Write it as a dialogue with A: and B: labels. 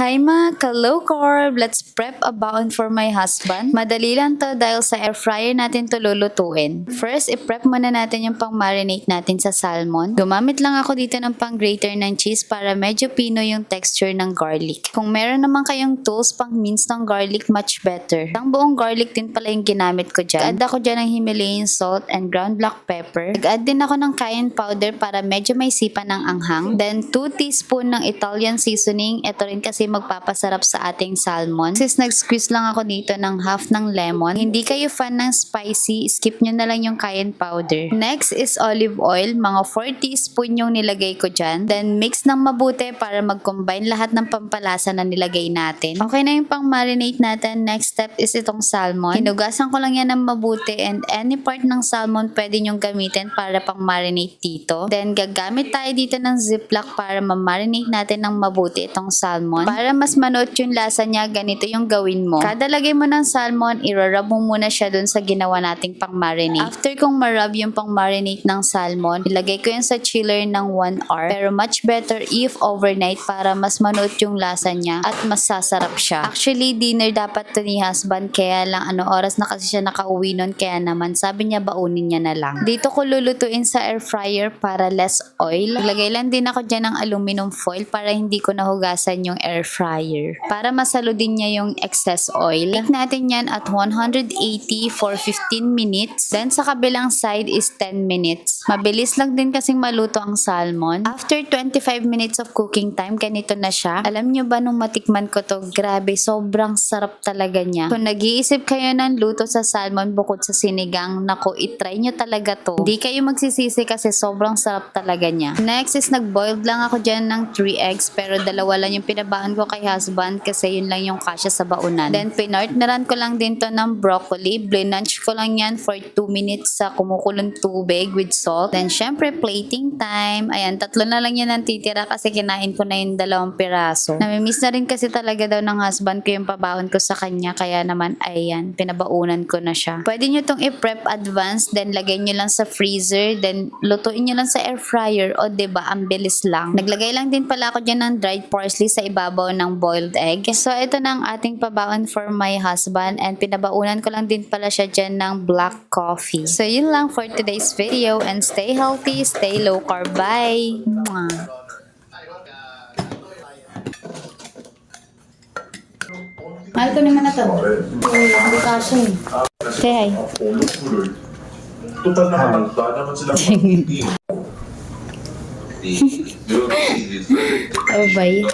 A: Hi mga ka-low carb! Let's prep a baon for my husband. Madali lang to dahil sa air fryer natin to lulutuin. First, i-prep muna natin yung pang-marinate natin sa salmon. Gumamit lang ako dito ng pang-grater ng cheese para medyo pino yung texture ng garlic. Kung meron naman kayong tools pang mince ng garlic, much better. Ang buong garlic din pala yung ginamit ko dyan. Nag-add ako dyan ng Himalayan salt and ground black pepper. Nag-add din ako ng cayenne powder para medyo may sipa ng anghang. Then 2 teaspoon ng Italian seasoning. Ito rin kasi magpapasarap sa ating salmon. Since nag-squeeze lang ako dito ng half ng lemon, hindi kayo fan ng spicy, skip nyo na lang yung cayenne powder. Next is olive oil. Mga 4 teaspoon yung nilagay ko dyan. Then mix ng mabuti para mag-combine lahat ng pampalasa na nilagay natin. Okay na yung pang-marinate natin. Next step is itong salmon. Hinugasan ko lang yan ng mabuti and any part ng salmon pwede nyong gamitin para pang-marinate dito. Then gagamit tayo dito ng ziplock para ma-marinate natin ng mabuti itong salmon. Para mas manood yung lasa niya, ganito yung gawin mo. Kada lagay mo ng salmon, i-rub mo muna siya dun sa ginawa nating pang-marinate. After kong ma-rub yung pang-marinate ng salmon, ilagay ko yun sa chiller ng 1 hour. Pero much better if overnight para mas manood yung lasa niya at mas sasarap siya. Actually, dinner dapat to ni husband, kaya lang oras na kasi siya nakauwi nun, kaya naman sabi niya baunin niya na lang. Dito ko lulutuin sa air fryer para less oil. Ilagay lang din ako dyan ng aluminum foil para hindi ko nahugasan yung air fryer. Para masalo din niya yung excess oil. Bake natin yan at 180 for 15 minutes. Then sa kabilang side is 10 minutes. Mabilis lang din kasing maluto ang salmon. After 25 minutes of cooking time, ganito na siya. Alam nyo ba nung matikman ko to, grabe, sobrang sarap talaga niya. Kung nag-iisip kayo ng luto sa salmon bukod sa sinigang, nako, itry nyo talaga to. Hindi kayo magsisisi kasi sobrang sarap talaga niya. Next is nag-boiled lang ako dyan ng 3 eggs pero dalawa lang yung pinabaan ko kay husband kasi yun lang yung kasya sa baunan. Then pinartneran ko lang din to ng broccoli. Blanch ko lang yan for 2 minutes sa kumukulong tubig with salt. Then syempre plating time. Ayan, 3 na lang yan ang titira kasi kinain ko na yung 2 piraso. Namimiss na rin kasi talaga daw ng husband ko yung pabahon ko sa kanya, kaya naman ayan, pinabaunan ko na siya. Pwede nyo tong i-prep advance, then lagay nyo lang sa freezer, then lutuin nyo lang sa air fryer. O diba, ang bilis lang. Naglagay lang din pala ako dyan ng dried parsley sa ibabaw ng boiled egg. So ito na ang ating pabaon for my husband, and pinabaunan ko lang din pala siya dyan ng black coffee. So yun lang for today's video, and stay healthy, stay low carb. Bye! Mwah. Mahal ko naman na to. Hindi kasha eh. Say hi.
B: Total naman, naman sila.
A: Oh, bye.